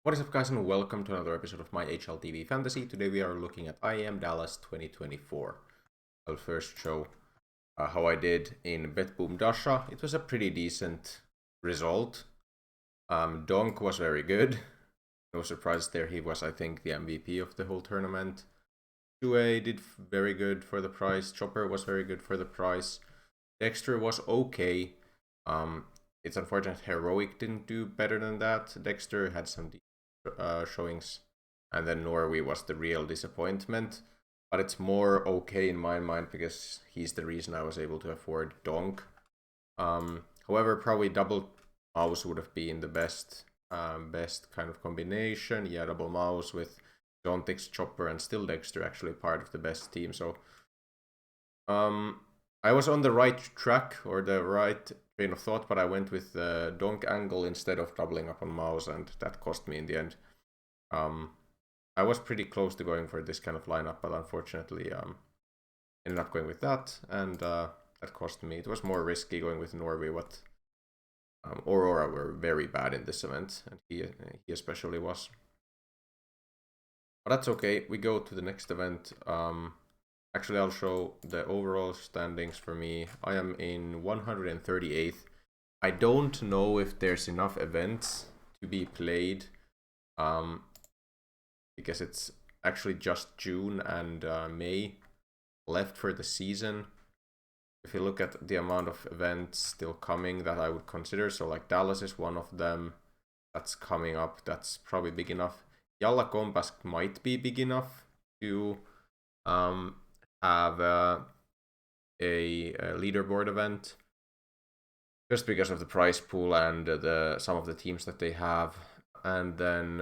What is up, guys, and welcome to another episode of my HLTV Fantasy. Today we are looking at IEM Dallas 2024. I'll first show how I did in Bet Boom Dasha. It was a pretty decent result. Donk was very good. No surprise there, he was, I think, the MVP of the whole tournament. Chue did very good for the price. Chopper was very good for the price. Dexter was okay. It's unfortunate Heroic didn't do better than that. Dexter had some showings, and then Norway was the real disappointment. But it's more okay in my mind because he's the reason I was able to afford Donk. However, probably double mouse would have been the best kind of combination. Yeah, double mouse with Dontix, Chopper, and still Dexter actually part of the best team. So I was on the right track or the right train of thought, but I went with the donk angle instead of doubling up on mouse, and that cost me in the end. I was pretty close to going for this kind of lineup, but unfortunately ended up going with that, and that cost me. It was more risky going with Norway, what Aurora were very bad in this event, and he especially was. But that's okay, we go to the next event. Actually, I'll show the overall standings for me. I am in 138th. I don't know if there's enough events to be played, because it's actually just June and May left for the season. If you look at the amount of events still coming that I would consider, so like Dallas is one of them that's coming up, that's probably big enough. Jalla Compass might be big enough to have a leaderboard event, just because of the prize pool and some of the teams that they have. And then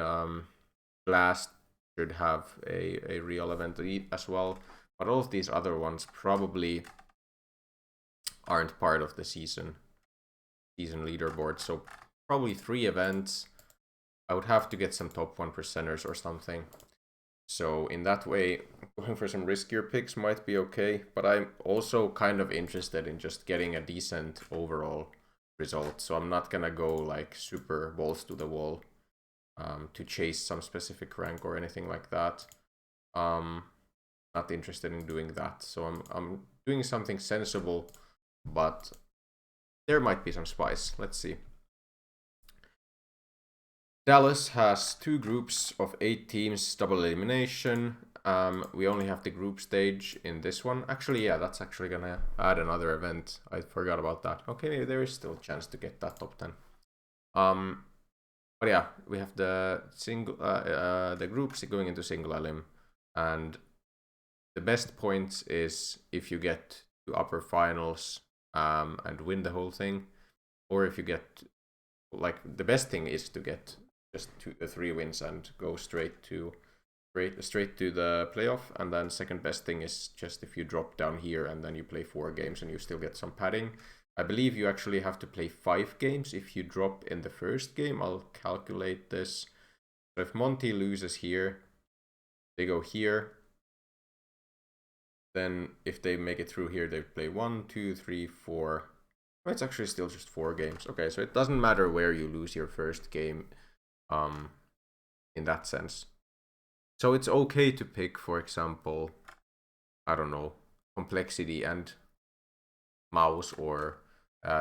Blast should have a real event as well, but all of these other ones probably aren't part of the season leaderboard. So probably 3 events. I would have to get some top 1%ers or something. So in that way, going for some riskier picks might be okay, but I'm also kind of interested in just getting a decent overall result. So I'm not gonna go like super balls to the wall to chase some specific rank or anything like that. Not interested in doing that. So I'm doing something sensible, but there might be some spice. Let's see. Dallas has 2 groups of 8 teams, double elimination. We only have the group stage in this one. Actually, yeah, that's actually gonna add another event. I forgot about that. Okay, there is still a chance to get that top 10. But yeah, we have the groups going into single elim, and the best points is if you get to upper finals and win the whole thing, or if you get, like, the best thing is to get just 3 wins and go straight to the playoff. And then second best thing is just if you drop down here and then you play 4 games and you still get some padding. I believe you actually have to play 5 games if you drop in the first game. I'll calculate this. So if Monty loses here, they go here. Then if they make it through here, they play 1, 2, 3, 4. Oh, it's actually still just 4 games. Okay, so it doesn't matter where you lose your first game in that sense. So it's okay to pick, for example, I don't know, Complexity and Mouse, or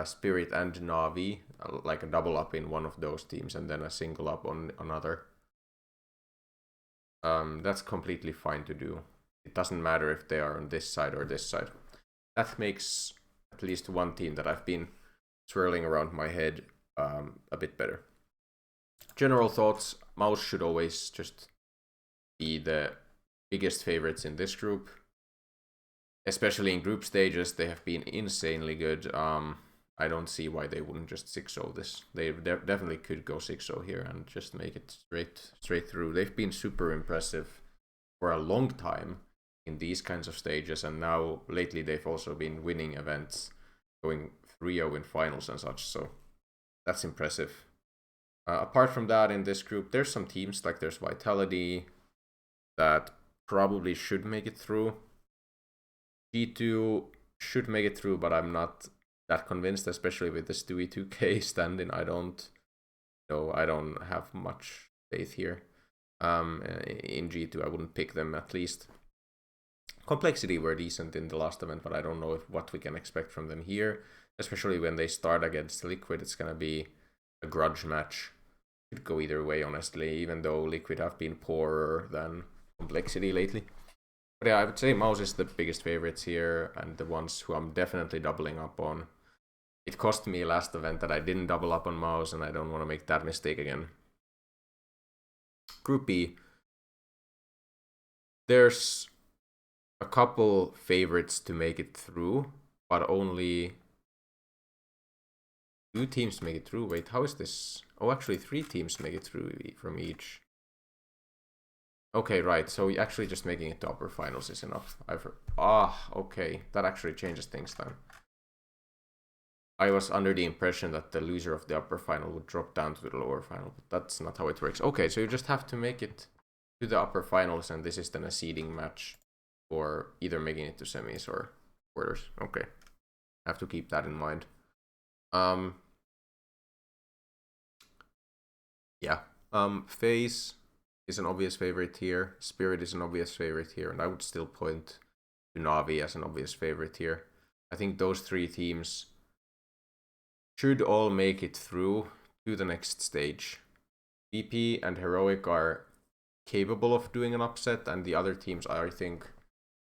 Spirit and Navi, like a double up in one of those teams and then a single up on another. That's completely fine to do. It doesn't matter if they are on this side or this side. That makes at least one team that I've been swirling around my head a bit better. General thoughts: Mouse should always just be the biggest favorites in this group. Especially in group stages, they have been insanely good. I don't see why they wouldn't just 6-0 this. They definitely could go 6-0 here and just make it straight through. They've been super impressive for a long time in these kinds of stages, and now lately they've also been winning events, going 3-0 in finals and such, so that's impressive. Apart from that, in this group, there's some teams, like there's Vitality, that probably should make it through. G2 should make it through, but I'm not that convinced, especially with the Stewie 2K stand-in. I don't have much faith here. In G2, I wouldn't pick them at least. Complexity were decent in the last event, but I don't know what we can expect from them here. Especially when they start against Liquid, it's gonna be a grudge match. Could go either way, honestly, even though Liquid have been poorer than Complexity lately. But yeah, I would say Mouse is the biggest favorites here, and the ones who I'm definitely doubling up on. It cost me last event that I didn't double up on Mouse, and I don't want to make that mistake again. Group B. There's a couple favorites to make it through, but only 2 teams make it through. Wait, how is this? Oh, actually 3 teams make it through from each. Okay, right, so actually just making it to upper finals is enough. Okay, that actually changes things then. I was under the impression that the loser of the upper final would drop down to the lower final, but that's not how it works. Okay, so you just have to make it to the upper finals, and this is then a seeding match for either making it to semis or quarters. Okay, I have to keep that in mind. Yeah, FaZe is an obvious favorite here. Spirit is an obvious favorite here, and I would still point to Na'Vi as an obvious favorite here. I think those 3 teams should all make it through to the next stage. VP and Heroic are capable of doing an upset, and the other teams, I think,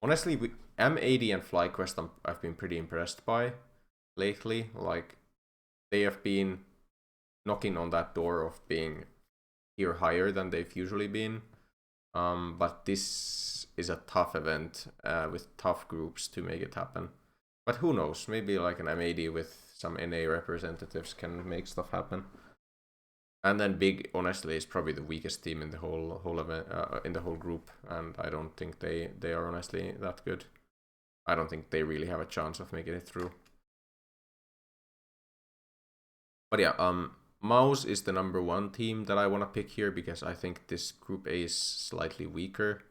honestly, M80 and FlyQuest I've been pretty impressed by lately. Like, they have been knocking on that door of being here higher than they've usually been. But this is a tough event with tough groups to make it happen. But who knows? Maybe like an M80 with some NA representatives can make stuff happen. And then Big, honestly, is probably the weakest team in the whole event, in the whole group, and I don't think they are honestly that good. I don't think they really have a chance of making it through. But yeah, Mouse is the number 1 team that I want to pick here because I think this Group A is slightly weaker.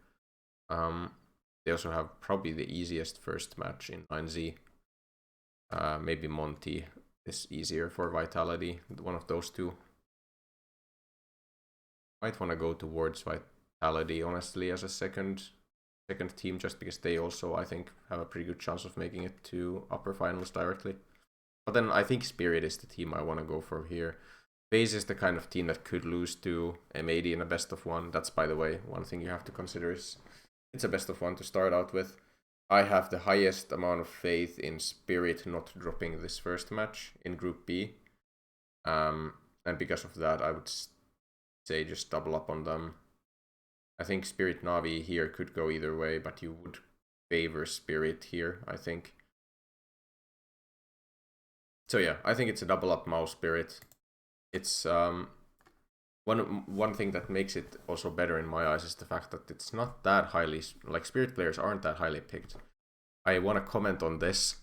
They also have probably the easiest first match in 9Z. Maybe Monty is easier for Vitality, one of those 2. Might want to go towards Vitality, honestly, as a second team, just because they also, I think, have a pretty good chance of making it to upper finals directly. But then I think Spirit is the team I want to go for here. FaZe is the kind of team that could lose to M80 in a best of 1. That's, by the way, one thing you have to consider is it's a best of 1 to start out with. I have the highest amount of faith in Spirit not dropping this first match in Group B. And because of that, I would say just double up on them. I think Spirit Na'Vi here could go either way, but you would favor Spirit here, I think. So yeah, I think it's a double up Mouse Spirit. It's one thing that makes it also better in my eyes is the fact that it's not that highly, like, Spirit players aren't that highly picked. I want to comment on this.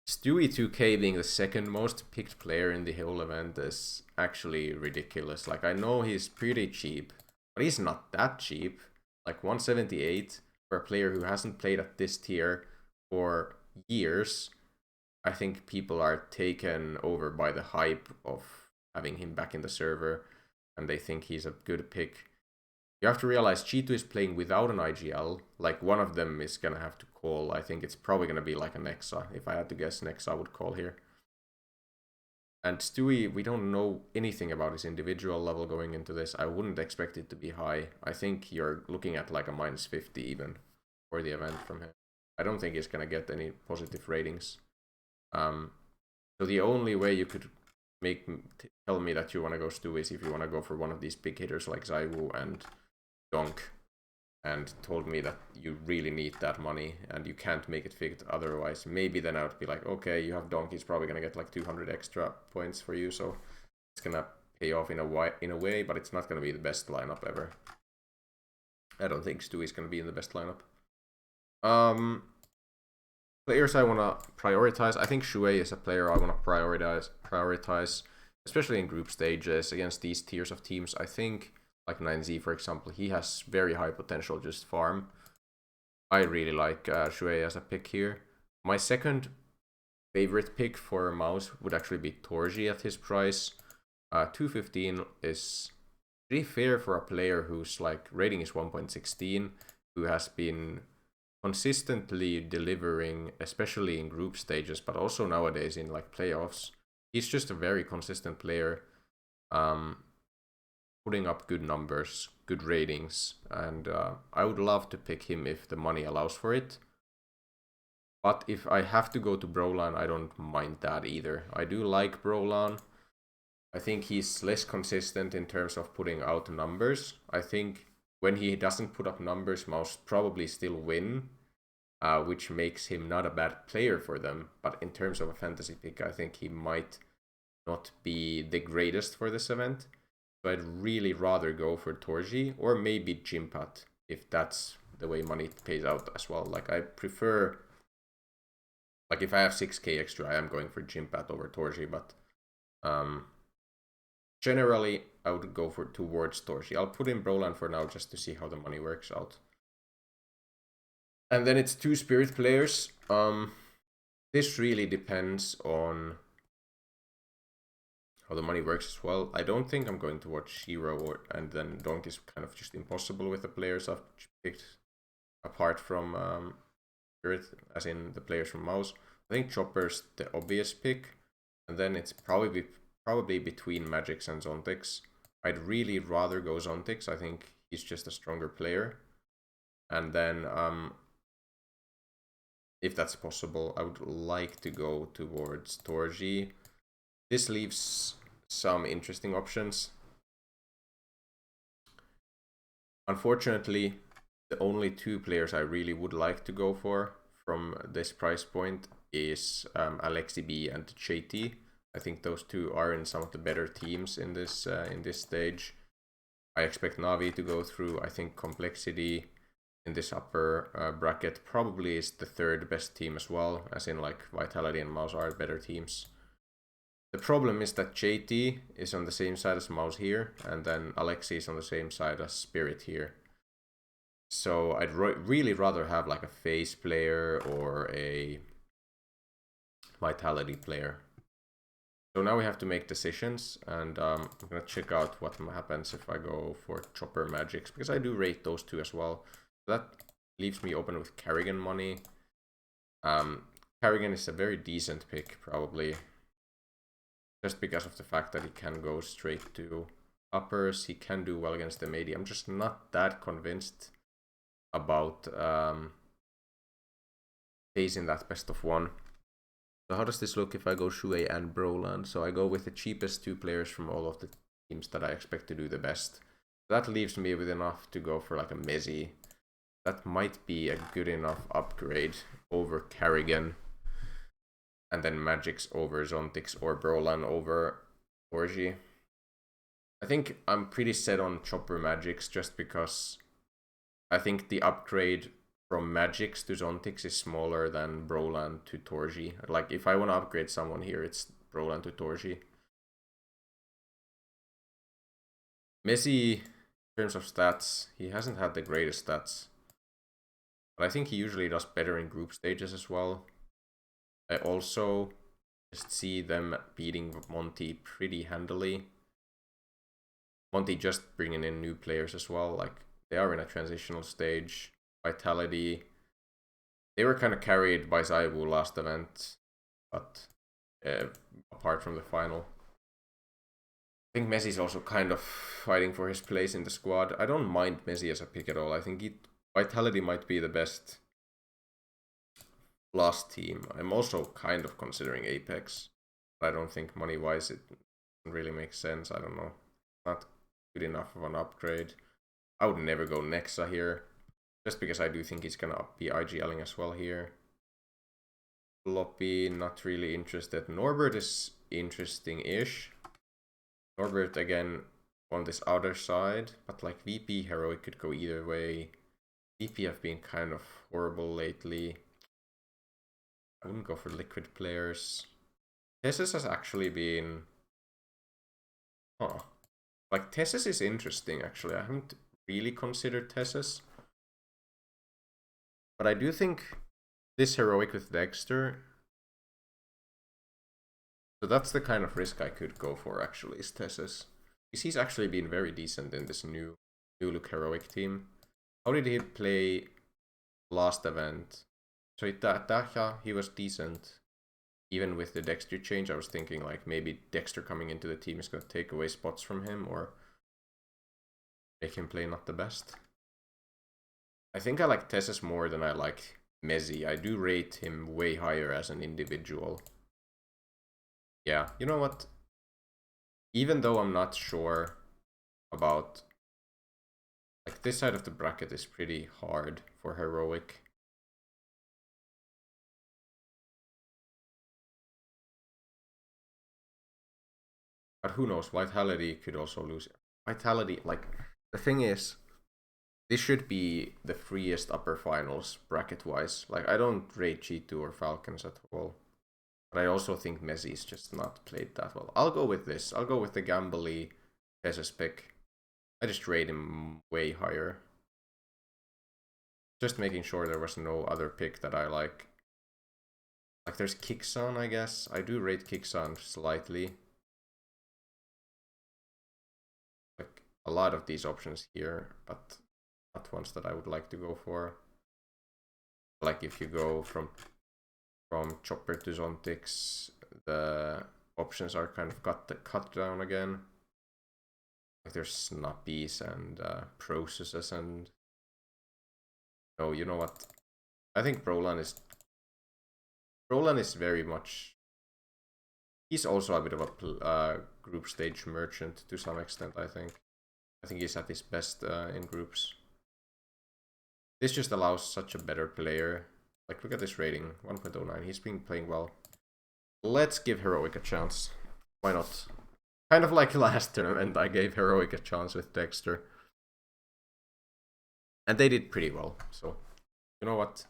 Stewie2K being the second most picked player in the whole event is actually ridiculous. Like, I know he's pretty cheap, but he's not that cheap. Like, 178 for a player who hasn't played at this tier for years. I think people are taken over by the hype of having him back in the server, and they think he's a good pick. You have to realize G2 is playing without an IGL. Like, one of them is gonna have to call. I think it's probably gonna be like a Nexa. If I had to guess, Nexa would call here. And Stewie, we don't know anything about his individual level going into this. I wouldn't expect it to be high. I think you're looking at like a -50 even for the event from him. I don't think he's gonna get any positive ratings. So the only way you could tell me that you want to go Stewie is if you want to go for one of these big hitters like Zaiwu and Donk, and told me that you really need that money and you can't make it fit otherwise. Maybe then I would be like, okay, you have Donk, he's probably gonna get like 200 extra points for you, so it's gonna pay off in a way, but it's not gonna be the best lineup ever. I don't think Stewie's gonna be in the best lineup. Players I want to prioritize. I think Shuei is a player I want to prioritize, especially in group stages against these tiers of teams. I think, like 9Z, for example, he has very high potential just farm. I really like Shuei as a pick here. My second favorite pick for Mouse would actually be Torji at his price. 215 is pretty fair for a player whose like rating is 1.16, who has been consistently delivering, especially in group stages, but also nowadays in like playoffs. He's just a very consistent player, putting up good numbers, good ratings, and I would love to pick him if the money allows for it. But if I have to go to Brolan, I don't mind that either. I do like Brolan. I think he's less consistent in terms of putting out numbers. I think when he doesn't put up numbers, Mouse probably still win, which makes him not a bad player for them. But in terms of a fantasy pick, I think he might not be the greatest for this event. So I'd really rather go for Torji or maybe Jimpat, if that's the way money pays out as well. Like I prefer, like if I have 6k extra, I am going for Jimpat over Torji, but generally I would go for towards Torji. I'll put in Brolan for now just to see how the money works out. And then it's 2 spirit players. This really depends on how the money works as well. I don't think I'm going to watch Shiro, and then Donk is kind of just impossible with the players I've picked apart from Spirit, as in the players from Mouse. I think Chopper's the obvious pick, and then it's probably between Magix and Zontix. I'd really rather go Zontix. I think he's just a stronger player. And then, if that's possible, I would like to go towards Torji. This leaves some interesting options. Unfortunately, the only 2 players I really would like to go for from this price point is Alexi B and JT. I think those 2 are in some of the better teams in this stage. I expect Navi to go through. I think Complexity in this upper bracket probably is the 3rd best team as well, as in like Vitality and Mouse are better teams. The problem is that JT is on the same side as Mouse here, and then Alexi is on the same side as Spirit here. So I'd really rather have like a FaZe player or a Vitality player. So now we have to make decisions, and I'm gonna check out what happens if I go for Chopper Magix, because I do rate those 2 as well. That leaves me open with Carrigan money. Carrigan is a very decent pick, probably. Just because of the fact that he can go straight to uppers, he can do well against the MAD. I'm just not that convinced about facing that best of 1. So how does this look if I go Shuei and Brolan? So I go with the cheapest 2 players from all of the teams that I expect to do the best. That leaves me with enough to go for like a Mezzi. That might be a good enough upgrade over Carrigan. And then Magix over Zontix or Brolan over Orgy. I think I'm pretty set on Chopper Magix just because I think the upgrade from Magix to Zontix is smaller than Brolan to Torji. Like if I want to upgrade someone here, it's Brolan to Torji. Messi, in terms of stats, he hasn't had the greatest stats. But I think he usually does better in group stages as well. I also just see them beating Monty pretty handily. Monty just bringing in new players as well. Like they are in a transitional stage. Vitality. They were kind of carried by Zaiwu last event, but apart from the final. I think Messi's also kind of fighting for his place in the squad. I don't mind Messi as a pick at all. I think Vitality might be the best last team. I'm also kind of considering Apex. I don't think money-wise it really makes sense. I don't know. Not good enough of an upgrade. I would never go Nexa here. Just because I do think he's gonna be IGLing as well here. Floppy, not really interested. Norbert is interesting-ish. Norbert again on this outer side. But like VP, Heroic could go either way. VP have been kind of horrible lately. I wouldn't go for liquid players. Tessus has actually been... Like, Tessus is interesting, actually. I haven't really considered Tessus. But I do think this Heroic with Dexter... So that's the kind of risk I could go for, actually, is Tessus. He's actually been very decent in this new look heroic team. How did he play last event? So yeah, he was decent. Even with the Dexter change, I was thinking like maybe Dexter coming into the team is going to take away spots from him or make him play not the best. I think I like Tessus more than I like Mezzi. I do rate him way higher as an individual. Yeah, you know what? Even though I'm not sure about... Like, this side of the bracket is pretty hard for heroic. But who knows, Vitality could also lose. Vitality, like, the thing is, this should be the freest upper finals bracket-wise. Like, I don't rate G2 or Falcons at all. But I also think Messi's just not played that well. I'll go with this. I'll go with the Gambly Pesos pick. I just rate him way higher. Just making sure there was no other pick that I like. Like, there's Kixon, I guess. I do rate Kixon slightly. Like, a lot of these options here, but not ones that I would like to go for. Like, if you go from Chopper to Zontix, the options are kind of cut down again. Like, there's Snappies and processes and... Oh, you know what? I think Brolan is very much... He's also a bit of a group stage merchant to some extent, I think. I think he's at his best in groups. This just allows such a better player. Like, look at this rating, 1.09. He's been playing well. Let's give Heroic a chance. Why not? Kind of like last tournament, I gave Heroic a chance with Dexter. And they did pretty well, so... You know what?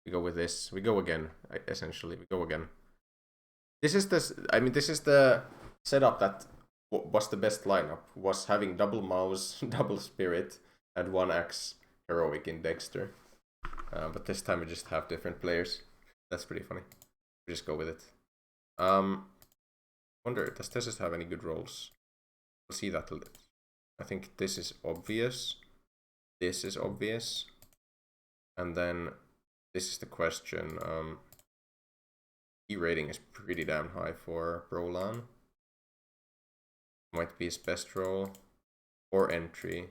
We go with this. We go again, essentially. We go again. This is the setup that was the best lineup. Was having double Mouse, double Spirit, and 1 Axe Heroic in Dexter. But this time we just have different players. That's pretty funny. We just go with it. Wonder, does Tessus have any good roles? We'll see that. I think this is obvious. This is obvious. And then this is the question. E rating is pretty damn high for Brolan. Might be his best role. Or entry.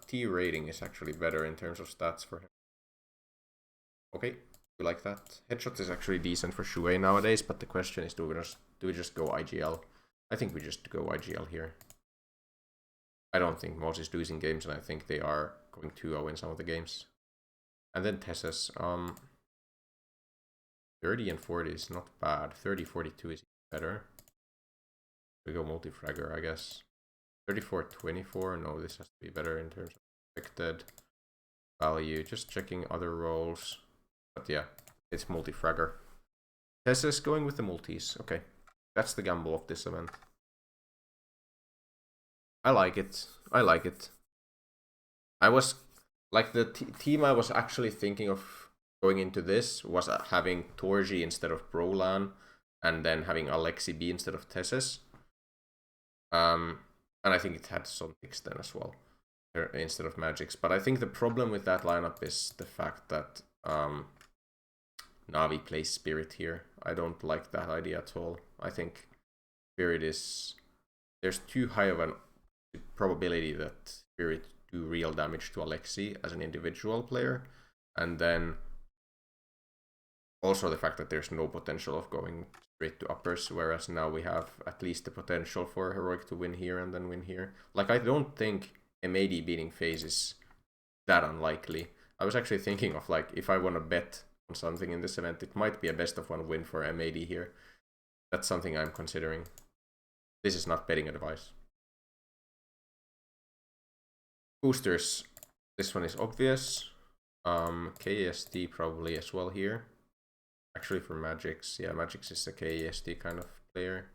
T rating is actually better in terms of stats for him. Okay, we like that. Headshot is actually decent for Shuei nowadays, but the question is, do we just go IGL? I think we just go IGL here. I don't think Moz is losing games, and I think they are going 2-0 in some of the games. And then Tessus, 30 and 40 is not bad. 30-42 is better. We go multi-fragger, I guess. 34-24, no, this has to be better in terms of expected value. Just checking other roles. But yeah, it's multi-fragger. Tessus going with the multis. Okay, that's the gamble of this event. I like it. I like it. I was... Like, the team I was actually thinking of going into this was having Torji instead of Brolan, and then having Alexi B instead of Tessus. And I think it had Zontix then as well, instead of Magix. But I think the problem with that lineup is the fact that Navi plays Spirit here. I don't like that idea at all. I think Spirit is... There's too high of a probability that Spirit do real damage to Alexi as an individual player. And then also the fact that there's no potential of going straight to uppers, whereas now we have at least the potential for Heroic to win here and then win here. Like, I don't think MAD beating FaZe is that unlikely. I was actually thinking of, like, if I want to bet on something in this event, it might be a best of 1 win for MAD here. That's something I'm considering. This is not betting advice. Boosters. This one is obvious. KST probably as well here. Actually for Magix, yeah, Magix is a KST kind of player.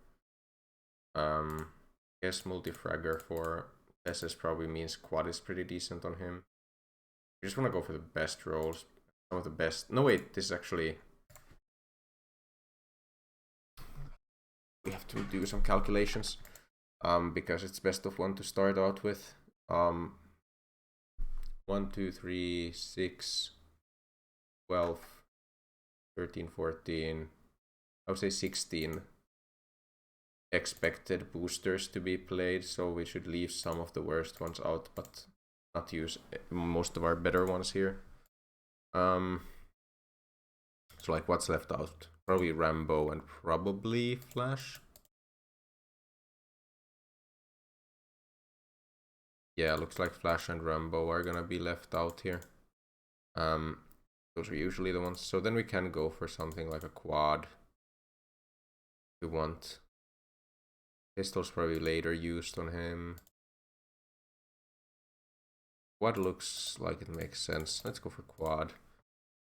Guess multi-fragger for Tessus probably means quad is pretty decent on him. We just want to go for the best roles. Some of the best... No wait, this is actually... We have to do some calculations. because it's best of 1 to start out with. 1, 2, 3, 6, 12, 13, 14, I would say 16 expected boosters to be played, so we should leave some of the worst ones out, but not use most of our better ones here. So like what's left out? Probably Rambo and probably Flash. Yeah, looks like Flash and Rambo are gonna be left out here. Those are usually the ones. So then we can go for something like a quad. We want pistols probably later used on him. Quad looks like it makes sense. Let's go for quad.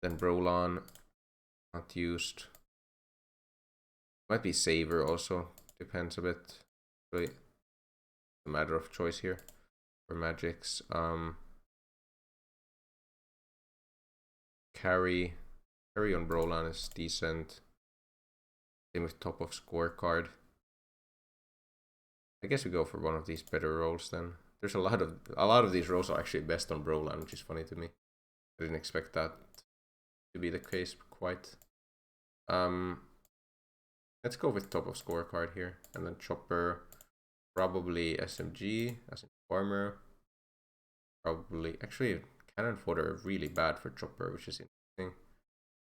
Then Brolan, not used. Might be Saver also. Depends a bit. Really, a matter of choice here for magics. Carry on Brolan is decent. Same with top of scorecard. I guess we go for one of these better roles then. There's a lot of these roles are actually best on Brolan, which is funny to me. I didn't expect that to be the case quite. Let's go with top of scorecard here, and then Chopper, probably SMG as Informer. Probably actually cannon fodder are really bad for Chopper, which is interesting.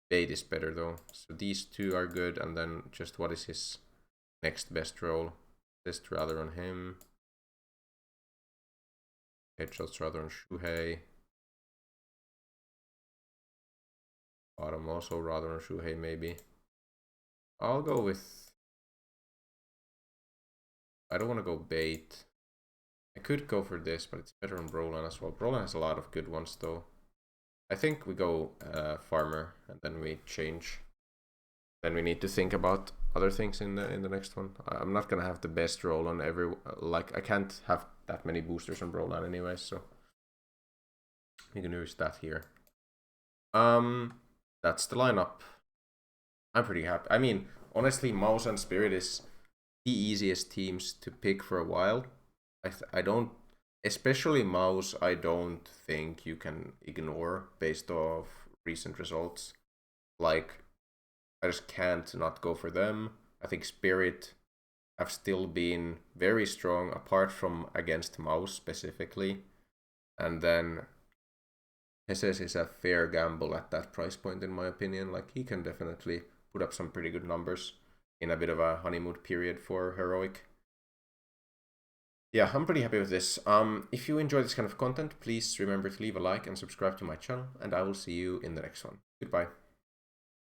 Bait is better though. So these two are good, and then just what is his next best role? Just rather on him. Headshots rather on Shuhei. Bottom also rather on Shuhei maybe. I'll go with... I don't want to go bait. I could go for this, but it's better on Brolan as well. Brolan has a lot of good ones though. I think we go farmer and then we change. Then we need to think about other things in the next one. I'm not gonna have the best roll on every... Like, I can't have that many boosters on Brolan anyway, so... We can use that here. That's the lineup. I'm pretty happy. I mean, honestly, Mouse and Spirit is the easiest teams to pick for a while. I don't, especially Mouse, I don't think you can ignore based off recent results. Like, I just can't not go for them. I think Spirit have still been very strong, apart from against Mouse specifically. And then Jesus is a fair gamble at that price point, in my opinion. Like, he can definitely put up some pretty good numbers in a bit of a honeymoon period for Heroic. Yeah, I'm pretty happy with this. If you enjoy this kind of content, please remember to leave a like and subscribe to my channel, and I will see you in the next one. Goodbye.